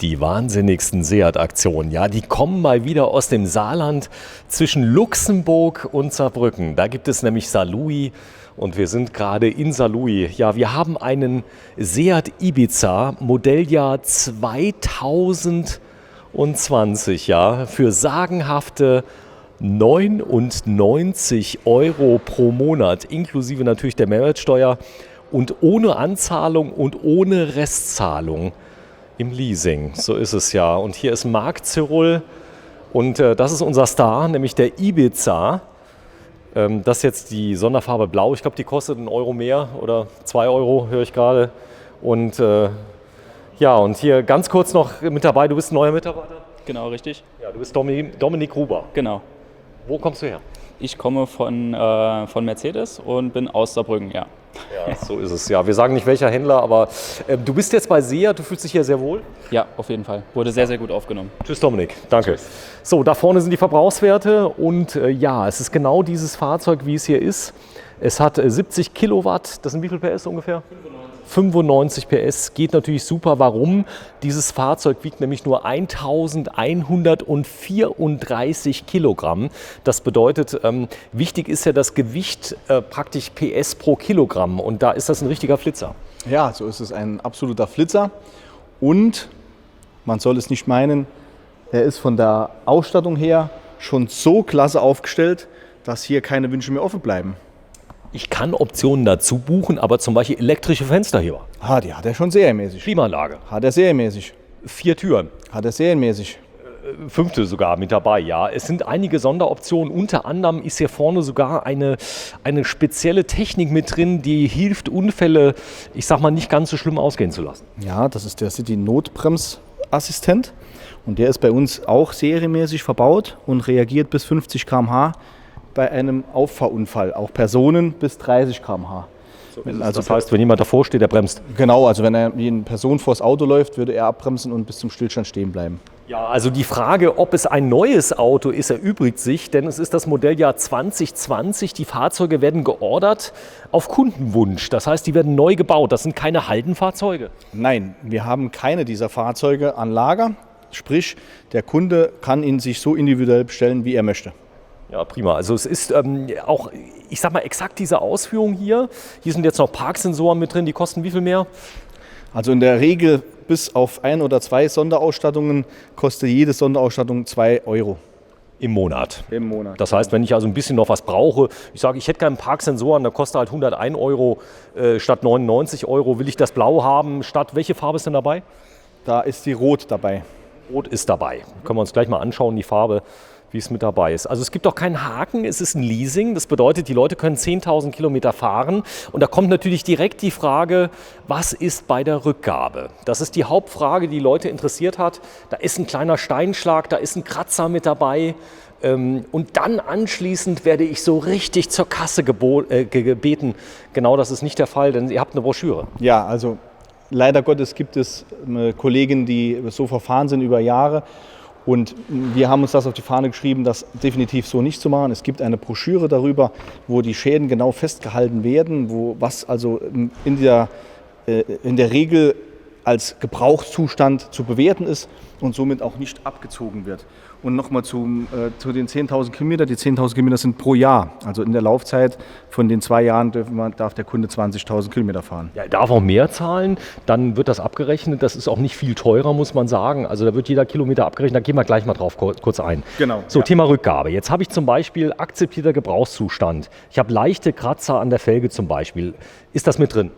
Die wahnsinnigsten Seat-Aktionen, ja, die kommen mal wieder aus dem Saarland zwischen Luxemburg und Saarbrücken. Da gibt es nämlich Saarlouis und wir sind gerade in Saarlouis. Ja, wir haben einen Seat Ibiza, Modelljahr 2020, ja, für sagenhafte 99 € pro Monat, inklusive natürlich der Mehrwertsteuer und ohne Anzahlung und ohne Restzahlung. Im Leasing, so ist es ja. Und hier ist Marc Zirul und das ist unser Star, nämlich der Ibiza. Das ist jetzt die Sonderfarbe Blau. Ich glaube, die kostet 1 € mehr oder 2 €, höre ich gerade. Und ja, und hier ganz kurz noch mit dabei, du bist ein neuer Mitarbeiter? Genau, richtig. Ja, du bist Dominik Gruber. Genau. Wo kommst du her? Ich komme von Mercedes und bin aus Saarbrücken, ja. Ja, so ist es. Ja, wir sagen nicht welcher Händler, aber du bist jetzt bei Seat, du fühlst dich hier sehr wohl? Ja, auf jeden Fall. Wurde sehr, sehr gut aufgenommen. Tschüss Dominik, danke. Tschüss. So, da vorne sind die Verbrauchswerte und ja, es ist genau dieses Fahrzeug, wie es hier ist. Es hat 70 Kilowatt, das sind wie viel PS ungefähr? 95 PS, geht natürlich super. Warum? Dieses Fahrzeug wiegt nämlich nur 1134 Kilogramm. Das bedeutet, wichtig ist ja das Gewicht praktisch PS pro Kilogramm. Und da ist das ein richtiger Flitzer. Ja, so ist es ein absoluter Flitzer. Und man soll es nicht meinen, er ist von der Ausstattung her schon so klasse aufgestellt, dass hier keine Wünsche mehr offen bleiben. Ich kann Optionen dazu buchen, aber zum Beispiel elektrische Fensterheber. Die hat er schon serienmäßig. Klimaanlage. Hat er serienmäßig. 4 Türen. Hat er serienmäßig. 5. sogar mit dabei, ja. Es sind einige Sonderoptionen. Unter anderem ist hier vorne sogar eine spezielle Technik mit drin, die hilft, Unfälle, ich sag mal, nicht ganz so schlimm ausgehen zu lassen. Ja, das ist der City-Notbremsassistent. Und der ist bei uns auch serienmäßig verbaut und reagiert bis 50 km/h. Bei einem Auffahrunfall, auch Personen bis 30 km/h. So also das heißt, wenn jemand davor steht, der bremst? Genau, also wenn eine Person vor das Auto läuft, würde er abbremsen und bis zum Stillstand stehen bleiben. Ja, also die Frage, ob es ein neues Auto ist, erübrigt sich, denn es ist das Modelljahr 2020. Die Fahrzeuge werden geordert auf Kundenwunsch. Das heißt, die werden neu gebaut. Das sind keine Haldenfahrzeuge. Nein, wir haben keine dieser Fahrzeuge an Lager. Sprich, der Kunde kann ihn sich so individuell bestellen, wie er möchte. Ja, prima. Also es ist auch, ich sag mal, exakt diese Ausführung hier. Hier sind jetzt noch Parksensoren mit drin, die kosten wie viel mehr? Also in der Regel bis auf 1 oder 2 Sonderausstattungen kostet jede Sonderausstattung 2 €. Im Monat. Im Monat. Das heißt, wenn ich also ein bisschen noch was brauche, ich sage, ich hätte keinen Parksensoren, dann kostet halt 101 € statt 99 €. Will ich das Blau haben, statt welche Farbe ist denn dabei? Da ist die Rot dabei. Rot ist dabei. Können wir uns gleich mal anschauen, die Farbe, wie es mit dabei ist. Also es gibt auch keinen Haken, es ist ein Leasing. Das bedeutet, die Leute können 10.000 Kilometer fahren. Und da kommt natürlich direkt die Frage, was ist bei der Rückgabe? Das ist die Hauptfrage, die Leute interessiert hat. Da ist ein kleiner Steinschlag, da ist ein Kratzer mit dabei. Und dann anschließend werde ich so richtig zur Kasse gebeten. Genau, das ist nicht der Fall, denn ihr habt eine Broschüre. Ja, also leider Gottes gibt es Kollegen, die so verfahren sind über Jahre. Und wir haben uns das auf die Fahne geschrieben, das definitiv so nicht zu machen. Es gibt eine Broschüre darüber, wo die Schäden genau festgehalten werden, was also in der Regel als Gebrauchszustand zu bewerten ist und somit auch nicht abgezogen wird. Und nochmal zu den 10.000 Kilometer. Die 10.000 Kilometer sind pro Jahr. Also in der Laufzeit von den 2 Jahren darf der Kunde 20.000 Kilometer fahren. Ja, er darf auch mehr zahlen, dann wird das abgerechnet. Das ist auch nicht viel teurer, muss man sagen. Also da wird jeder Kilometer abgerechnet. Da gehen wir gleich mal drauf kurz ein. Genau. So, ja. Thema Rückgabe. Jetzt habe ich zum Beispiel akzeptierter Gebrauchszustand. Ich habe leichte Kratzer an der Felge zum Beispiel. Ist das mit drin?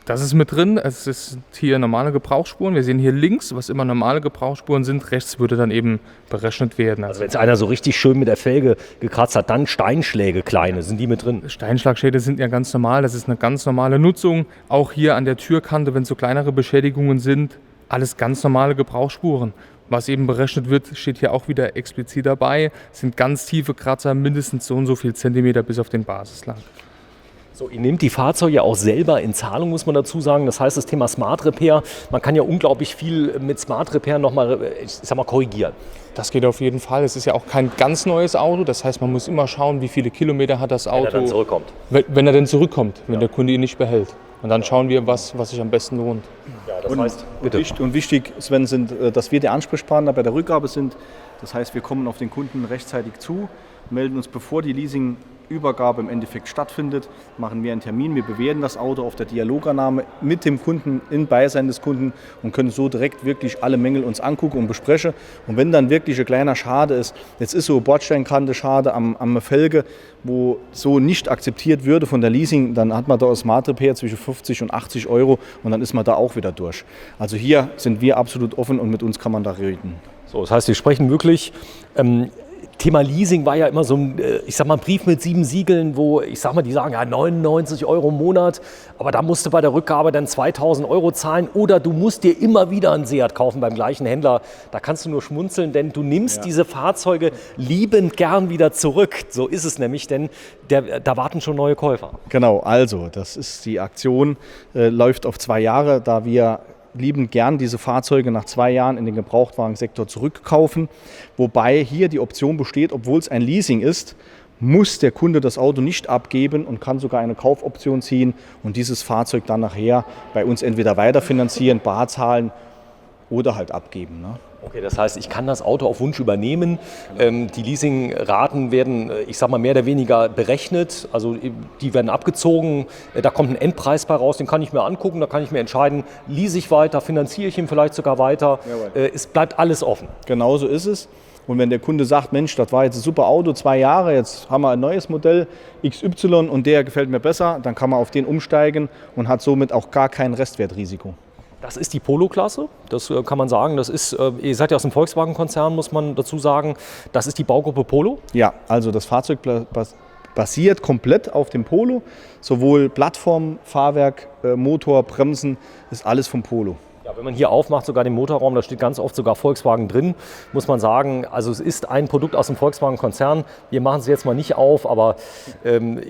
Das ist mit drin. Es ist hier normale Gebrauchsspuren. Wir sehen hier links, was immer normale Gebrauchsspuren sind. Rechts würde dann eben berechnet werden. Also wenn es einer so richtig schön mit der Felge gekratzt hat, dann Steinschläge kleine, sind die mit drin? Steinschlagschäden sind ja ganz normal. Das ist eine ganz normale Nutzung. Auch hier an der Türkante, wenn so kleinere Beschädigungen sind, alles ganz normale Gebrauchsspuren. Was eben berechnet wird, steht hier auch wieder explizit dabei. Es sind ganz tiefe Kratzer, mindestens so und so viel Zentimeter bis auf den Basislack. So, ihr nehmt die Fahrzeuge auch selber in Zahlung, muss man dazu sagen. Das heißt, das Thema Smart Repair, man kann ja unglaublich viel mit Smart Repair nochmal, ich sag mal, korrigieren. Das geht auf jeden Fall. Es ist ja auch kein ganz neues Auto. Das heißt, man muss immer schauen, wie viele Kilometer hat das Auto. Wenn er dann zurückkommt. Wenn er denn zurückkommt, wenn der Kunde ihn nicht behält. Und dann schauen wir, was sich am besten lohnt. Ja, das heißt, bitte. Und wichtig, Sven, sind, dass wir der Ansprechpartner bei der Rückgabe sind. Das heißt, wir kommen auf den Kunden rechtzeitig zu, melden uns, bevor die Leasingübergabe im Endeffekt stattfindet, machen wir einen Termin, wir bewerten das Auto auf der Dialogannahme mit dem Kunden, im Beisein des Kunden und können so direkt wirklich alle Mängel uns angucken und besprechen. Und wenn dann wirklich ein kleiner Schade ist, jetzt ist so eine Bordsteinkante Schade am Felge, wo so nicht akzeptiert würde von der Leasing, dann hat man da aus Smart Repair zwischen 50 und 80 Euro und dann ist man da auch wieder durch. Also hier sind wir absolut offen und mit uns kann man da reden. So, das heißt, wir sprechen wirklich, Thema Leasing war ja immer so ein, ich sag mal, ein Brief mit 7 Siegeln, wo, ich sag mal, die sagen, ja, 99 Euro im Monat, aber da musst du bei der Rückgabe dann 2000 Euro zahlen oder du musst dir immer wieder einen Seat kaufen beim gleichen Händler. Da kannst du nur schmunzeln, denn du nimmst diese Fahrzeuge liebend gern wieder zurück. So ist es nämlich, denn da warten schon neue Käufer. Genau, also das ist die Aktion, läuft auf 2 Jahre, da wir liebend gern diese Fahrzeuge nach 2 Jahren in den Gebrauchtwagensektor zurückkaufen. Wobei hier die Option besteht, obwohl es ein Leasing ist, muss der Kunde das Auto nicht abgeben und kann sogar eine Kaufoption ziehen und dieses Fahrzeug dann nachher bei uns entweder weiterfinanzieren, bar zahlen oder halt abgeben. Ne? Okay, das heißt, ich kann das Auto auf Wunsch übernehmen. Die Leasingraten werden, ich sag mal, mehr oder weniger berechnet. Also die werden abgezogen. Da kommt ein Endpreis bei raus, den kann ich mir angucken. Da kann ich mir entscheiden, lease ich weiter, finanziere ich ihn vielleicht sogar weiter. Es bleibt alles offen. Genau so ist es. Und wenn der Kunde sagt, Mensch, das war jetzt ein super Auto, 2 Jahre, jetzt haben wir ein neues Modell XY und der gefällt mir besser, dann kann man auf den umsteigen und hat somit auch gar kein Restwertrisiko. Das ist die Polo-Klasse, das kann man sagen. Das ist, ihr seid ja aus dem Volkswagen-Konzern, muss man dazu sagen. Das ist die Baugruppe Polo? Ja, also das Fahrzeug basiert komplett auf dem Polo. Sowohl Plattform, Fahrwerk, Motor, Bremsen, ist alles vom Polo. Ja, wenn man hier aufmacht, sogar den Motorraum, da steht ganz oft sogar Volkswagen drin, muss man sagen. Also es ist ein Produkt aus dem Volkswagen-Konzern. Wir machen es jetzt mal nicht auf, aber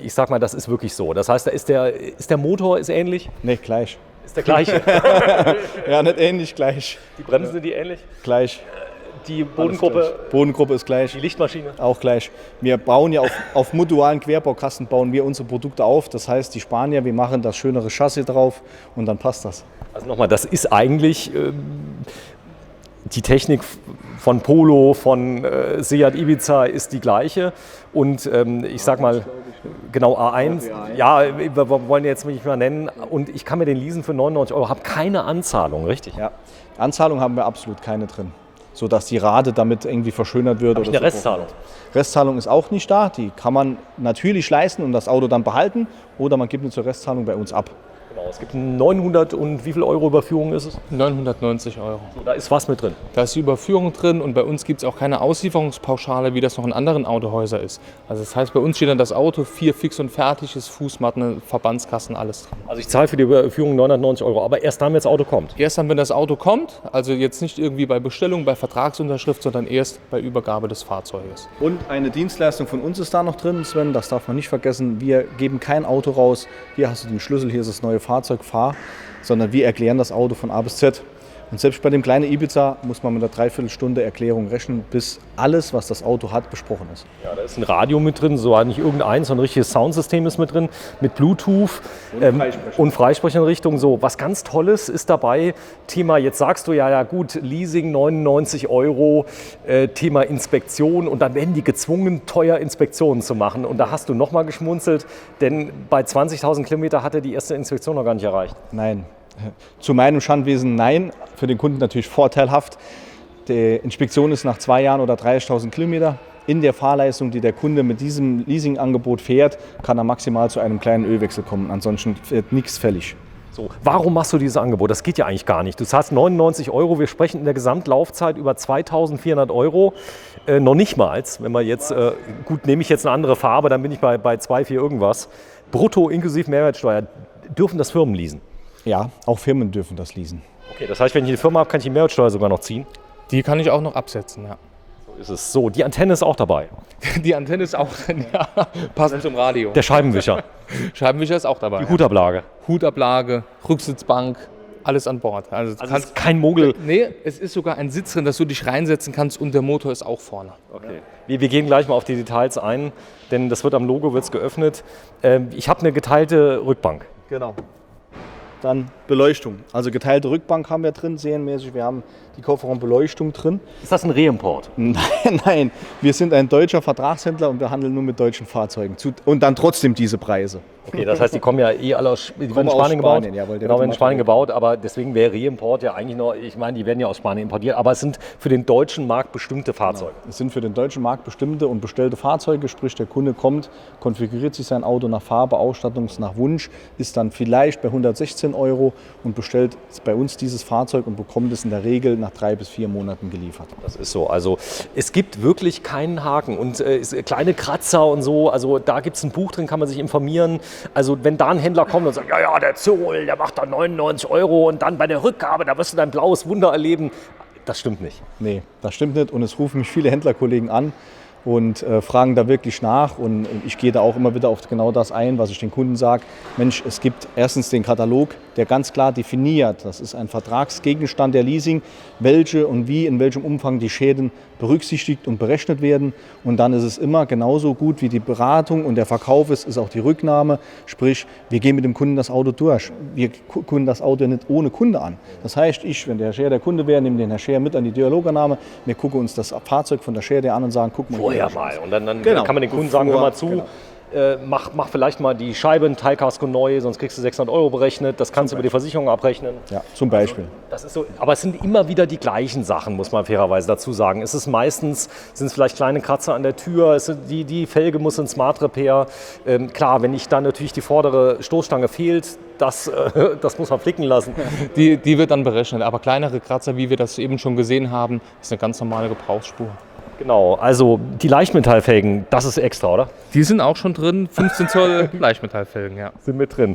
ich sag mal, das ist wirklich so. Das heißt, da ist der Motor ist ähnlich? Nee, gleich. Ist der gleiche? Ja, nicht ähnlich, gleich. Die Bremsen sind die ähnlich? Gleich. Die Bodengruppe? Bodengruppe ist gleich. Die Lichtmaschine? Auch gleich. Wir bauen ja auf modualen Querbaukasten bauen wir unsere Produkte auf. Das heißt, die Spanier, wir machen das schönere Chassis drauf und dann passt das. Also nochmal, das ist eigentlich die Technik von Polo, von Seat Ibiza ist die gleiche. Und ich sag mal, genau A1, ja, wir wollen jetzt nicht mal nennen. Und ich kann mir den leasen für 99 Euro, habe keine Anzahlung, richtig? Ja, Anzahlung haben wir absolut keine drin, sodass die Rate damit irgendwie verschönert wird. Habe ich eine Restzahlung? Restzahlung ist auch nicht da, die kann man natürlich leisten und das Auto dann behalten oder man gibt eine zur Restzahlung bei uns ab. Genau, es gibt 900 und wie viel Euro Überführung ist es? 990 Euro. So, da ist was mit drin. Da ist die Überführung drin und bei uns gibt es auch keine Auslieferungspauschale, wie das noch in anderen Autohäusern ist. Also das heißt, bei uns steht dann das Auto 4 fix und fertig, ist Fußmatten, Verbandskasten, alles drin. Also ich zahle für die Überführung 990 Euro, aber erst dann, wenn das Auto kommt? Erst dann, wenn das Auto kommt, also jetzt nicht irgendwie bei Bestellung, bei Vertragsunterschrift, sondern erst bei Übergabe des Fahrzeuges. Und eine Dienstleistung von uns ist da noch drin, Sven, das darf man nicht vergessen. Wir geben kein Auto raus, hier hast du den Schlüssel, hier ist das neue Fahrzeug, fahr, sondern wir erklären das Auto von A bis Z. Und selbst bei dem kleinen Ibiza muss man mit einer Dreiviertelstunde Erklärung rechnen, bis alles, was das Auto hat, besprochen ist. Ja, da ist ein Radio mit drin, so nicht irgendeins, sondern ein richtiges Soundsystem ist mit drin, mit Bluetooth und Freisprecheinrichtung. So, was ganz Tolles ist dabei, Thema, jetzt sagst du ja gut, Leasing 99 Euro, Thema Inspektion und dann werden die gezwungen, teuer Inspektionen zu machen. Und da hast du nochmal geschmunzelt, denn bei 20.000 Kilometer hat er die erste Inspektion noch gar nicht erreicht. Nein. Zu meinem Schandwesen nein, für den Kunden natürlich vorteilhaft. Die Inspektion ist nach 2 Jahren oder 30.000 Kilometer. In der Fahrleistung, die der Kunde mit diesem Leasingangebot fährt, kann er maximal zu einem kleinen Ölwechsel kommen. Ansonsten wird nichts fällig. So, warum machst du dieses Angebot? Das geht ja eigentlich gar nicht. Du zahlst 99 Euro, wir sprechen in der Gesamtlaufzeit über 2.400 Euro. Noch nicht mal, wenn man jetzt, gut, nehme ich jetzt eine andere Farbe, dann bin ich bei 2,4 irgendwas. Brutto inklusive Mehrwertsteuer, dürfen das Firmen leasen? Ja, auch Firmen dürfen das leasen. Okay, das heißt, wenn ich eine Firma habe, kann ich die Mehrwertsteuer sogar noch ziehen? Die kann ich auch noch absetzen, ja. So ist es. So, die Antenne ist auch dabei. Die Antenne ist auch drin, ja. Passend zum Radio. Der Scheibenwischer. Scheibenwischer ist auch dabei. Die Hutablage. Hutablage, Rücksitzbank, alles an Bord. Also es ist kein Mogel. Nee, es ist sogar ein Sitz drin, dass du dich reinsetzen kannst und der Motor ist auch vorne. Okay. Wir gehen gleich mal auf die Details ein, denn das wird am Logo wird's geöffnet. Ich habe eine geteilte Rückbank. Genau. Dann Beleuchtung. Also geteilte Rückbank haben wir drin, serienmäßig. Wir haben die Kofferraumbeleuchtung drin. Ist das ein Reimport? Nein, wir sind ein deutscher Vertragshändler und wir handeln nur mit deutschen Fahrzeugen. Und dann trotzdem diese Preise. Okay, das heißt, die kommen ja alle aus, die werden in Spanien gebaut. Jawohl, Genau, werden in Spanien gebaut, aber deswegen wäre Reimport ja eigentlich noch, ich meine, die werden ja aus Spanien importiert, aber es sind für den deutschen Markt bestimmte Fahrzeuge. Genau. Es sind für den deutschen Markt bestimmte und bestellte Fahrzeuge, sprich der Kunde kommt, konfiguriert sich sein Auto nach Farbe, Ausstattung, nach Wunsch, ist dann vielleicht bei 116 € und bestellt bei uns dieses Fahrzeug und bekommt es in der Regel nach 3 bis 4 Monaten geliefert. Das ist so, also es gibt wirklich keinen Haken und kleine Kratzer und so, also da gibt es ein Buch drin, kann man sich informieren. Also wenn da ein Händler kommt und sagt, ja, der Zoll, der macht da 99 € und dann bei der Rückgabe, da wirst du dein blaues Wunder erleben. Das stimmt nicht. Nee, das stimmt nicht und es rufen mich viele Händlerkollegen an und fragen da wirklich nach und ich gehe da auch immer wieder auf genau das ein, was ich den Kunden sage. Mensch, es gibt erstens den Katalog, der ganz klar definiert, das ist ein Vertragsgegenstand der Leasing, welche und wie, in welchem Umfang die Schäden berücksichtigt und berechnet werden. Und dann ist es immer genauso gut wie die Beratung und der Verkauf ist auch die Rücknahme. Sprich, wir gehen mit dem Kunden das Auto durch. Wir gucken das Auto nicht ohne Kunde an. Das heißt, wenn der Herr der Kunde wäre, nehme den Herr Scher mit an die Dialogannahme. Wir gucken uns das Fahrzeug von der Scher an und sagen, guck mal. Vorher mal. Und dann genau. Kann man den Kunden sagen, hör mal zu. Genau. Mach vielleicht mal die Scheiben, Teilkasko neu, sonst kriegst du 600 € berechnet. Das kannst du über die Versicherung abrechnen. Ja, zum Beispiel. Also, das ist so, aber es sind immer wieder die gleichen Sachen, muss man fairerweise dazu sagen. Es ist meistens, sind es vielleicht kleine Kratzer an der Tür, die Felge muss in Smart Repair. Klar, wenn ich dann natürlich die vordere Stoßstange fehlt, das muss man flicken lassen. Die wird dann berechnet, aber kleinere Kratzer, wie wir das eben schon gesehen haben, ist eine ganz normale Gebrauchsspur. Genau, also die Leichtmetallfelgen, das ist extra, oder? Die sind auch schon drin, 15 Zoll Leichtmetallfelgen, ja. Sind mit drin.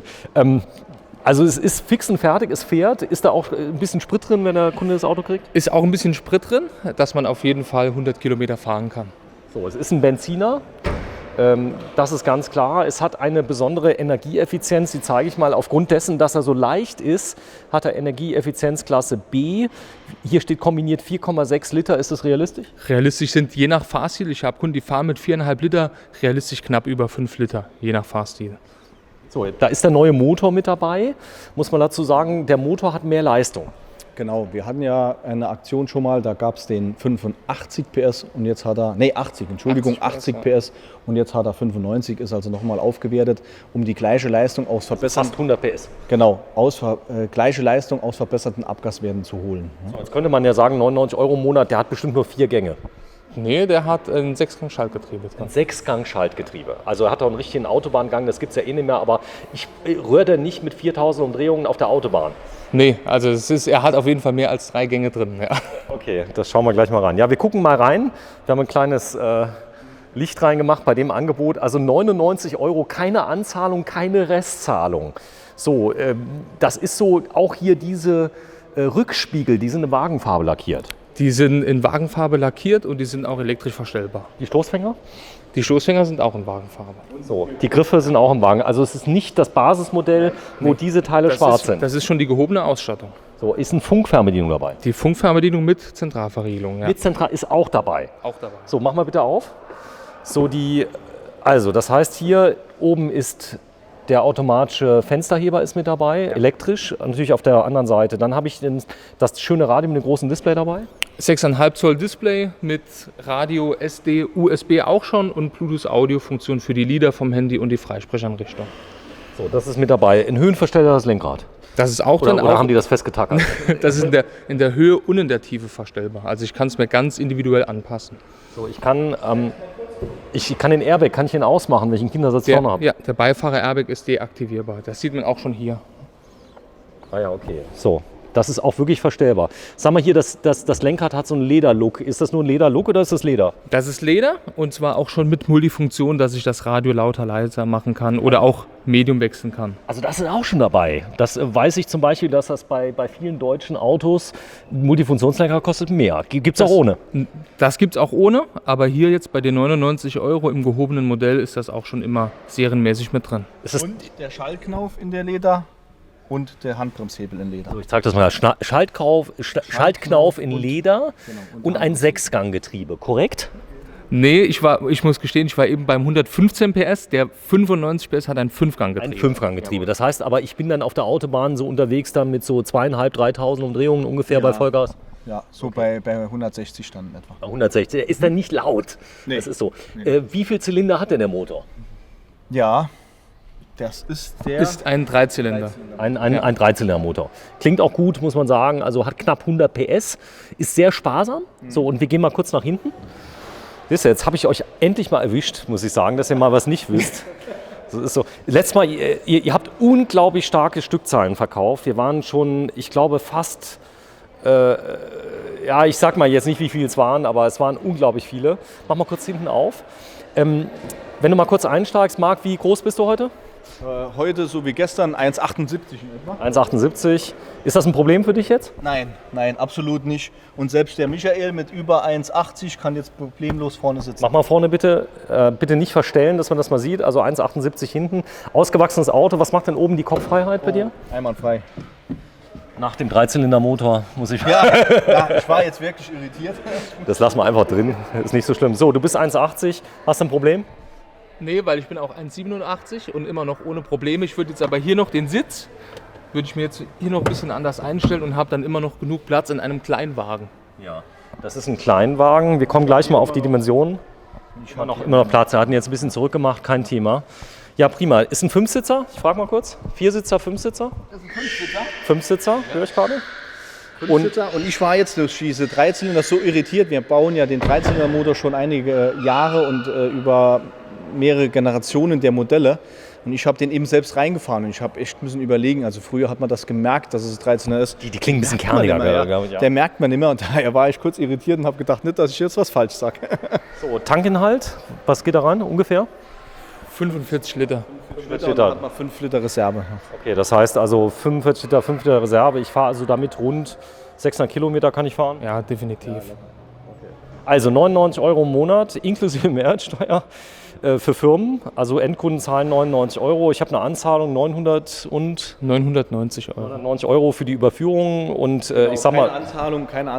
Also es ist fix und fertig, es fährt. Ist da auch ein bisschen Sprit drin, wenn der Kunde das Auto kriegt? Ist auch ein bisschen Sprit drin, dass man auf jeden Fall 100 Kilometer fahren kann. So, es ist ein Benziner. Das ist ganz klar. Es hat eine besondere Energieeffizienz, die zeige ich mal. Aufgrund dessen, dass er so leicht ist, hat er Energieeffizienzklasse B. Hier steht kombiniert 4,6 Liter. Ist das realistisch? Realistisch sind je nach Fahrstil, ich habe Kunden, die fahren mit 4,5 Liter, realistisch knapp über 5 Liter, je nach Fahrstil. So, da ist der neue Motor mit dabei. Muss man dazu sagen, der Motor hat mehr Leistung. Genau, wir hatten ja eine Aktion schon mal, da gab es den 85 PS und jetzt hat er, 80 PS und jetzt hat er 95, ist also nochmal aufgewertet, um die gleiche Leistung aus verbesserten... Fast 100 PS. Genau, gleiche Leistung aus verbesserten Abgaswerten zu holen. So, jetzt könnte man ja sagen, 99 € im Monat, der hat bestimmt nur 4 Gänge. Nee, der hat ein 6-Gang-Schaltgetriebe drin. Ein 6-Gang-Schaltgetriebe. Also er hat auch einen richtigen Autobahngang, das gibt es ja eh nicht mehr, aber ich rühre da nicht mit 4000 Umdrehungen auf der Autobahn. Nee, also er hat auf jeden Fall mehr als 3 Gänge drin. Ja. Okay, das schauen wir gleich mal rein. Ja, wir gucken mal rein. Wir haben ein kleines Licht reingemacht bei dem Angebot. Also 99 €, keine Anzahlung, keine Restzahlung. So, das ist so, auch hier diese Rückspiegel, die sind in Wagenfarbe lackiert. Die sind in Wagenfarbe lackiert und die sind auch elektrisch verstellbar. Die Stoßfänger? Die Stoßfänger sind auch in Wagenfarbe. So, die Griffe sind auch im Wagen. Also es ist nicht das Basismodell, wo diese Teile schwarz sind. Das ist schon die gehobene Ausstattung. So, ist eine Funkfernbedienung dabei? Die Funkfernbedienung mit Zentralverriegelung, ja. Mit Zentral ist auch dabei. Auch dabei. So, mach mal bitte auf. So, also das heißt, hier oben ist der automatische Fensterheber ist mit dabei, elektrisch, natürlich auf der anderen Seite. Dann habe ich das schöne Radio mit einem großen Display dabei. 6,5 Zoll Display mit Radio, SD, USB auch schon und Bluetooth-Audio-Funktion für die Lieder vom Handy und die Freisprecheinrichtung. So, das ist mit dabei. In Höhenversteller das Lenkrad. Das ist auch drin. Oder haben die das festgetackert? Das ist in der Höhe und in der Tiefe verstellbar. Also ich kann es mir ganz individuell anpassen. So, ich kann den Airbag, kann ich den ausmachen, wenn ich einen Kindersitz vorne habe? Ja, der Beifahrer-Airbag ist deaktivierbar. Das sieht man auch schon hier. Ah ja, okay. So, das ist auch wirklich verstellbar. Sag mal hier, das Lenkrad hat so einen Lederlook. Ist das nur ein Lederlook oder ist das Leder? Das ist Leder und zwar auch schon mit Multifunktion, dass ich das Radio lauter, leiser machen kann oder auch Medium wechseln kann. Also das ist auch schon dabei. Das weiß ich zum Beispiel, dass das bei vielen deutschen Autos Multifunktionslenkrad kostet mehr. Gibt es auch ohne? Das gibt es auch ohne, aber hier jetzt bei den 99 € im gehobenen Modell ist das auch schon immer serienmäßig mit drin. Und der Schaltknauf in der Leder und der Handbremshebel in Leder. So, ich zeige das mal. Schaltknauf in Leder und ein 6-Gang-Getriebe, korrekt? Nee, ich muss gestehen, ich war eben beim 115 PS, der 95 PS hat ein 5-Gang-Getriebe. Ein 5-Gang-Getriebe. Das heißt aber, ich bin dann auf der Autobahn so unterwegs dann mit so 2.500, 3.000 Umdrehungen ungefähr bei Vollgas. Ja, so bei 160 Stunden etwa. Bei 160. Ist dann nicht laut. Nee. Das ist so. Wie viel Zylinder hat denn der Motor? Ja, das ist der... Ist ein Dreizylinder. Ein Dreizylindermotor. Klingt auch gut, muss man sagen. Also hat knapp 100 PS. Ist sehr sparsam. So, und wir gehen mal kurz nach hinten. Wisst ihr, jetzt habe ich euch endlich mal erwischt, muss ich sagen, dass ihr mal was nicht wisst. Das ist so. Letztes Mal, ihr habt unglaublich starke Stückzahlen verkauft. Wir waren schon, ich glaube, fast, ich sag mal jetzt nicht, wie viele es waren, aber es waren unglaublich viele. Mach mal kurz hinten auf. Wenn du mal kurz einsteigst, Marc, wie groß bist du heute? Heute, so wie gestern, 1,78 in etwa. 1,78. Ist das ein Problem für dich jetzt? Nein, absolut nicht. Und selbst der Michael mit über 1,80 kann jetzt problemlos vorne sitzen. Mach mal vorne bitte, bitte nicht verstellen, dass man das mal sieht. Also 1,78 hinten. Ausgewachsenes Auto. Was macht denn oben die Kopffreiheit bei dir? Einwandfrei. Nach dem Dreizylindermotor muss ich... Ja, ich war jetzt wirklich irritiert. Das lassen wir einfach drin. Ist nicht so schlimm. So, du bist 1,80. Hast du ein Problem? Nee, weil ich bin auch 1,87 und immer noch ohne Probleme. Ich würde jetzt aber hier noch den Sitz, würde ich mir jetzt hier noch ein bisschen anders einstellen und habe dann immer noch genug Platz in einem Kleinwagen. Ja. Das ist ein Kleinwagen. Wir kommen gleich mal auf die Dimensionen. Immer noch Platz. Wir hatten jetzt ein bisschen zurückgemacht, kein Thema. Ja, prima. Ist ein Fünfsitzer? Ich frage mal kurz. Viersitzer, Fünfsitzer? Das ist ein Fünfsitzer. Fünfsitzer, höre ich gerade. Und ich war jetzt durch diese Dreizylinder so irritiert. Wir bauen ja den Dreizylindermotor schon einige Jahre und über mehrere Generationen der Modelle. Und ich habe den eben selbst reingefahren und ich habe echt müssen überlegen. Also früher hat man das gemerkt, dass es 13er ist. Die klingen ein bisschen kerniger, glaube ich. Ja. Der merkt man immer und daher war ich kurz irritiert und habe gedacht, nicht, dass ich jetzt was falsch sage. So, Tankinhalt, was geht da rein ungefähr? 45 Liter. 5 Liter. Dann hat man 5 Liter Reserve. Okay, das heißt also 45 Liter, 5 Liter Reserve. Ich fahre also damit rund 600 Kilometer kann ich fahren. Ja, definitiv. Also 99 € im Monat inklusive Mehrwertsteuer für Firmen. Also Endkunden zahlen 99 €. Ich habe eine Anzahlung 990 €. 990 € für die Überführung und ich sag mal... Keine Anzahlung. Keine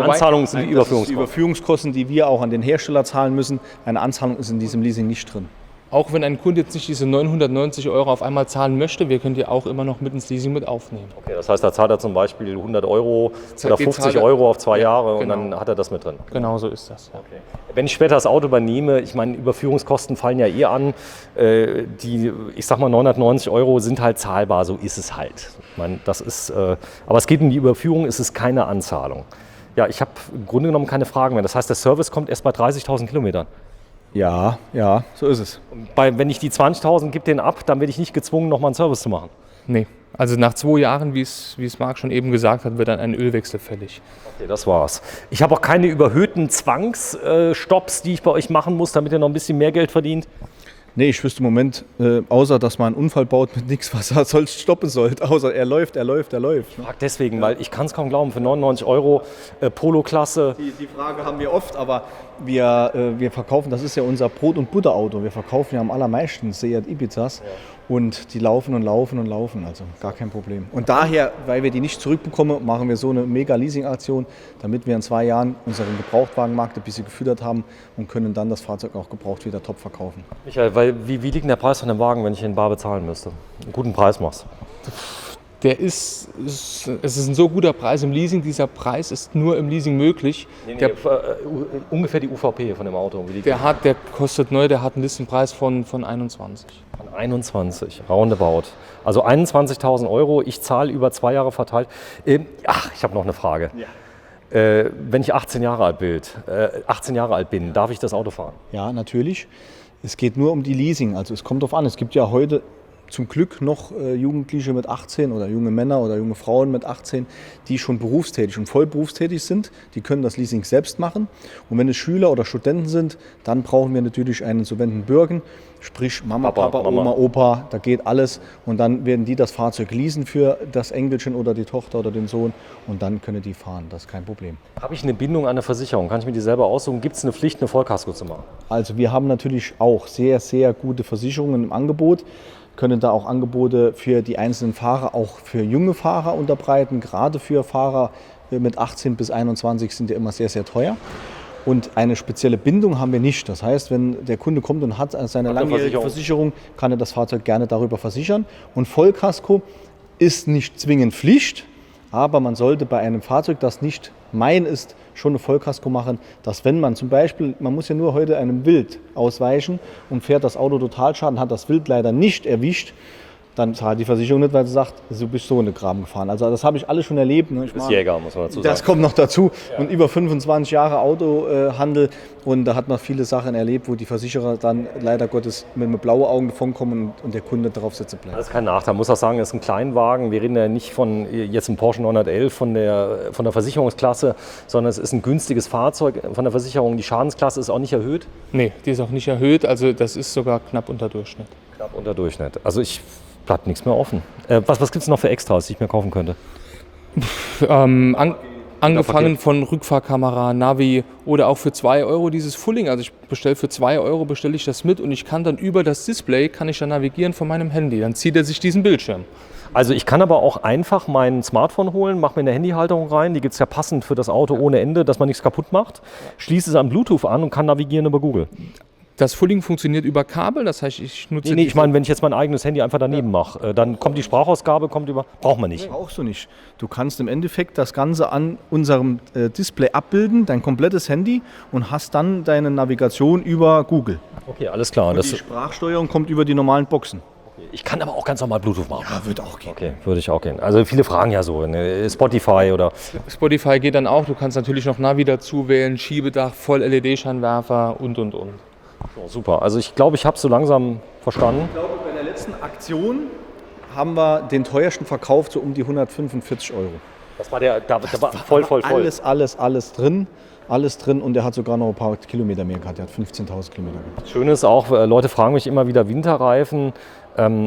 Anzahlung sind die Überführungskosten. Die Überführungskosten, die wir auch an den Hersteller zahlen müssen. Eine Anzahlung ist in diesem Leasing nicht drin. Auch wenn ein Kunde jetzt nicht diese 990 € auf einmal zahlen möchte, wir können die auch immer noch mit ins Leasing mit aufnehmen. Okay, das heißt, da zahlt er zum Beispiel 100 € oder 50 € auf 2 Jahre und dann hat er das mit drin. Genau so ist das. Ja. Okay. Wenn ich später das Auto übernehme, ich meine, Überführungskosten fallen ja eh an, ich sag mal 990 € sind halt zahlbar, so ist es halt. Ich meine, das ist, aber es geht um die Überführung, es ist keine Anzahlung. Ja, ich habe im Grunde genommen keine Fragen mehr. Das heißt, der Service kommt erst bei 30.000 Kilometern. Ja, so ist es. Wenn ich die 20.000 gebe den ab, dann werde ich nicht gezwungen, nochmal einen Service zu machen. Nee, also nach 2 Jahren, wie es Marc schon eben gesagt hat, wird dann ein Ölwechsel fällig. Okay, das war's. Ich habe auch keine überhöhten Zwangsstopps, die ich bei euch machen muss, damit ihr noch ein bisschen mehr Geld verdient. Nee, ich wüsste im Moment, außer dass man einen Unfall baut mit nichts, was er sonst stoppen sollte. Außer er läuft. Ich frage deswegen, weil ich kann es kaum glauben, für 99 € Polo-Klasse. Die Frage haben wir oft, aber wir verkaufen, das ist ja unser Brot- und Butterauto. Wir verkaufen ja am allermeisten Seat Ibizas. Ja. Und die laufen und laufen und laufen, also gar kein Problem. Und daher, weil wir die nicht zurückbekommen, machen wir so eine Mega-Leasing-Aktion, damit wir in 2 Jahren unseren Gebrauchtwagenmarkt ein bisschen gefüttert haben und können dann das Fahrzeug auch gebraucht wieder top verkaufen. Michael, wie liegt denn der Preis von dem Wagen, wenn ich ihn bar bezahlen müsste? Einen guten Preis machst. Es ist ein so guter Preis im Leasing, dieser Preis ist nur im Leasing möglich. Ungefähr die UVP von dem Auto. Der kostet neu, der hat einen Listenpreis von 21. Von 21, roundabout. Also 21.000 €, ich zahle über 2 Jahre verteilt. Ich habe noch eine Frage. Ja. Wenn ich 18 Jahre alt bin, darf ich das Auto fahren? Ja, natürlich. Es geht nur um die Leasing, also es kommt darauf an. Es gibt ja heute zum Glück noch Jugendliche mit 18 oder junge Männer oder junge Frauen mit 18, die schon berufstätig und voll berufstätig sind. Die können das Leasing selbst machen. Und wenn es Schüler oder Studenten sind, dann brauchen wir natürlich einen solventen Bürgen, sprich Mama, Papa, Oma, Opa, da geht alles. Und dann werden die das Fahrzeug leasen für das Enkelchen oder die Tochter oder den Sohn und dann können die fahren, das ist kein Problem. Habe ich eine Bindung an eine Versicherung? Kann ich mir die selber aussuchen? Gibt es eine Pflicht, eine Vollkasko zu machen? Also wir haben natürlich auch sehr, sehr gute Versicherungen im Angebot. Können da auch Angebote für die einzelnen Fahrer, auch für junge Fahrer unterbreiten. Gerade für Fahrer mit 18 bis 21 sind die immer sehr, sehr teuer. Und eine spezielle Bindung haben wir nicht. Das heißt, wenn der Kunde kommt und hat seine langjährige Versicherung, kann er das Fahrzeug gerne darüber versichern. Und Vollkasko ist nicht zwingend Pflicht, aber man sollte bei einem Fahrzeug, das nicht mein ist, schon eine Vollkasko machen, dass wenn man zum Beispiel, man muss ja nur heute einem Wild ausweichen und fährt das Auto Totalschaden, hat das Wild leider nicht erwischt, dann zahlt die Versicherung nicht, weil sie sagt, du bist so in den Graben gefahren. Also das habe ich alles schon erlebt. Ne? Du bist Jäger, muss man dazu sagen. Das kommt noch dazu. Ja. Und über 25 Jahre Autohandel und da hat man viele Sachen erlebt, wo die Versicherer dann leider Gottes mit blauen Augen davon kommen und der Kunde darauf sitzen bleibt. Das ist kein Nachteil. Man muss auch sagen, es ist ein Kleinwagen. Wir reden ja nicht von jetzt einem Porsche 911 von der Versicherungsklasse, sondern es ist ein günstiges Fahrzeug von der Versicherung. Die Schadensklasse ist auch nicht erhöht? Nee, die ist auch nicht erhöht. Also das ist sogar knapp unter Durchschnitt. Knapp unter Durchschnitt. Also bleibt nichts mehr offen. Was gibt es noch für Extras, die ich mir kaufen könnte? Angefangen von Rückfahrkamera, Navi oder auch für 2 Euro dieses Fulling. Also ich bestelle für 2 Euro bestelle ich das mit und ich kann dann über das Display kann ich dann navigieren von meinem Handy. Dann zieht er sich diesen Bildschirm. Also ich kann aber auch einfach mein Smartphone holen, mache mir eine Handyhalterung rein, die gibt es ja passend für das Auto ohne Ende, dass man nichts kaputt macht, schließe es an Bluetooth an und kann navigieren über Google. Das Fulling funktioniert über Kabel, das heißt, ich nutze... Nee, ich meine, wenn ich jetzt mein eigenes Handy einfach daneben mache, dann kommt die Sprachausgabe, braucht man nicht. Brauchst du nicht. Du kannst im Endeffekt das Ganze an unserem Display abbilden, dein komplettes Handy und hast dann deine Navigation über Google. Okay, alles klar. Und die Sprachsteuerung kommt über die normalen Boxen. Ich kann aber auch ganz normal Bluetooth machen. Ja, würde auch gehen. Okay, würde ich auch gehen. Also viele fragen ja so, Spotify oder... Spotify geht dann auch, du kannst natürlich noch Navi dazu wählen, Schiebedach, Voll-LED-Scheinwerfer und. So, super, also ich glaube, ich habe es so langsam verstanden. Ich glaube, bei der letzten Aktion haben wir den teuersten verkauft, so um die 145 Euro. Das war da war voll. Alles drin. Alles drin und der hat sogar noch ein paar Kilometer mehr gehabt. Der hat 15.000 Kilometer gehabt. Schön ist auch, Leute fragen mich immer wieder Winterreifen.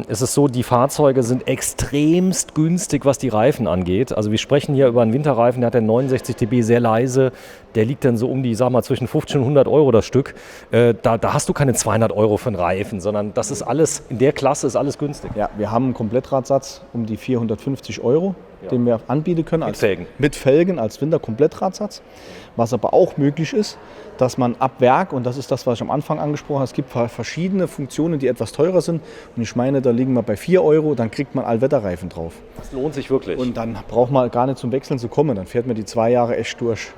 Es ist so, die Fahrzeuge sind extremst günstig, was die Reifen angeht. Also wir sprechen hier über einen Winterreifen, der hat den 69 dB sehr leise. Der liegt dann so um die, sag mal, zwischen 50 und 100 Euro das Stück. Da hast du keine 200 Euro für einen Reifen, sondern das ist alles, in der Klasse ist alles günstig. Ja, wir haben einen Komplettradsatz um die 450 Euro, den wir anbieten können. Mit Felgen als Winterkomplettradsatz. Was aber auch möglich ist, dass man ab Werk, und das ist das, was ich am Anfang angesprochen habe, es gibt verschiedene Funktionen, die etwas teurer sind. Und ich meine, da liegen wir bei 4 Euro, dann kriegt man Allwetterreifen drauf. Das lohnt sich wirklich. Und dann braucht man gar nicht zum Wechseln zu kommen, dann fährt man die 2 Jahre echt durch.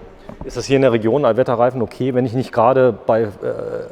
Ist das hier in der Region Allwetterreifen okay, wenn ich nicht gerade bei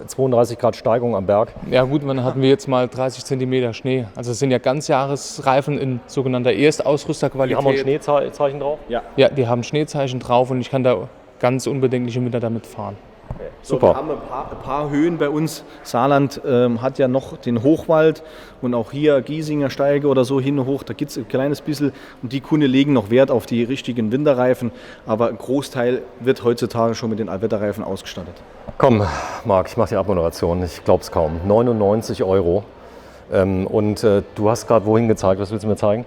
32 Grad Steigung am Berg? Ja gut, dann hatten wir jetzt mal 30 cm Schnee. Also es sind ja Ganzjahresreifen in sogenannter Erstausrüsterqualität. Die haben auch Schneezeichen drauf? Ja, die haben Schneezeichen drauf und ich kann da ganz unbedenklich im Winter damit fahren. Okay. Super. Wir haben ein paar Höhen bei uns. Saarland hat ja noch den Hochwald und auch hier Giesinger Steige oder so hin und hoch. Da gibt es ein kleines bisschen und die Kunden legen noch Wert auf die richtigen Winterreifen. Aber ein Großteil wird heutzutage schon mit den Allwetterreifen ausgestattet. Komm, Marc, ich mache die Abmoderation. Ich glaube es kaum. 99 Euro. Du hast gerade wohin gezeigt? Was willst du mir zeigen?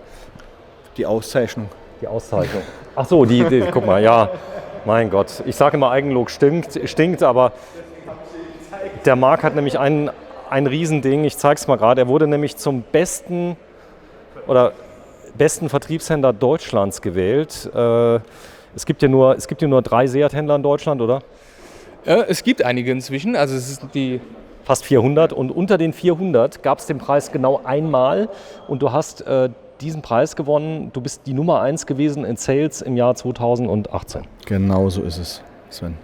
Die Auszeichnung. Die Auszeichnung. Ach so, guck mal, ja. Mein Gott, ich sage immer, Eigenlob stinkt, aber der Marc hat nämlich ein Riesending, ich zeige es mal gerade, er wurde nämlich zum besten Vertriebshändler Deutschlands gewählt. Es gibt ja nur 3 Seat-Händler in Deutschland, oder? Es gibt einige inzwischen, also es ist die... Fast 400 und unter den 400 gab es den Preis genau einmal und du hast diesen Preis gewonnen. Du bist die Nummer 1 gewesen in Sales im Jahr 2018. Genau so ist es, Sven.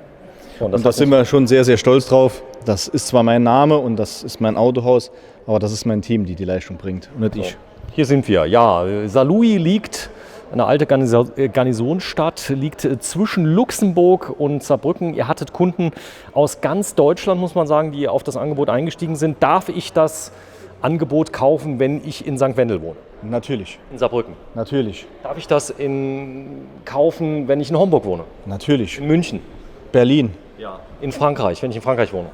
Und da sind wir schon sehr, sehr stolz drauf. Das ist zwar mein Name und das ist mein Autohaus, aber das ist mein Team, die Leistung bringt und nicht ich. Hier sind wir. Ja, Saarlouis liegt, eine alte Garnisonsstadt, liegt zwischen Luxemburg und Saarbrücken. Ihr hattet Kunden aus ganz Deutschland, muss man sagen, die auf das Angebot eingestiegen sind. Darf ich das Angebot kaufen, wenn ich in St. Wendel wohne? Natürlich. In Saarbrücken? Natürlich. Darf ich das kaufen, wenn ich in Homburg wohne? Natürlich. In München? Berlin? Ja. In Frankreich, wenn ich in Frankreich wohne?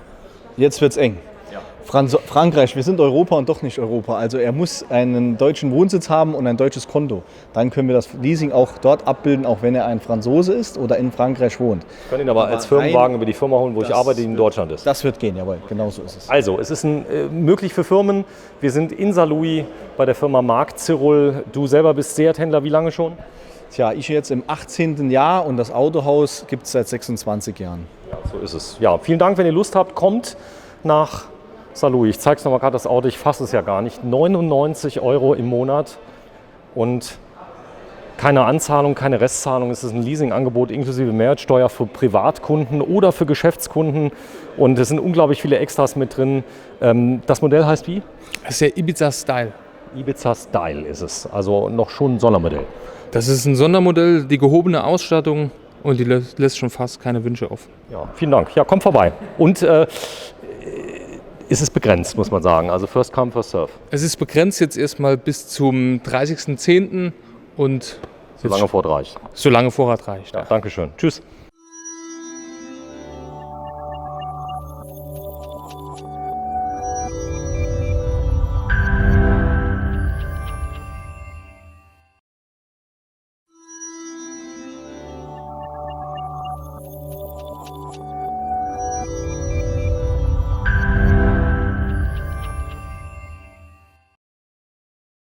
Jetzt wird's eng. Ja. Frankreich, wir sind Europa und doch nicht Europa. Also er muss einen deutschen Wohnsitz haben und ein deutsches Konto. Dann können wir das Leasing auch dort abbilden, auch wenn er ein Franzose ist oder in Frankreich wohnt. Ich kann ihn aber als Firmenwagen über die Firma holen, wo ich arbeite, die in Deutschland ist. Das wird gehen, jawohl, genau so ist es. Also, es ist möglich für Firmen. Wir sind in Saarlouis bei der Firma Marc Zirul. Du selber bist Seat-Händler, wie lange schon? Tja, ich jetzt im 18. Jahr und das Autohaus gibt es seit 26 Jahren. Ja, so ist es. Ja, vielen Dank, wenn ihr Lust habt, kommt nach Saarlouis. Ich zeige es nochmal gerade das Auto, ich fasse es ja gar nicht. 99 € im Monat und keine Anzahlung, keine Restzahlung. Es ist ein Leasingangebot inklusive Mehrwertsteuer für Privatkunden oder für Geschäftskunden. Und es sind unglaublich viele Extras mit drin. Das Modell heißt wie? Das ist der Ibiza Style. Ibiza Style ist es. Also noch schon ein Sondermodell. Das ist ein Sondermodell, die gehobene Ausstattung und die lässt schon fast keine Wünsche offen. Ja, vielen Dank. Ja, kommt vorbei. Und ist es begrenzt, muss man sagen. Also first come, first serve. Es ist begrenzt jetzt erstmal bis zum 30.10. und Solange Vorrat reicht. solange Vorrat reicht. Ja, Dankeschön. Tschüss.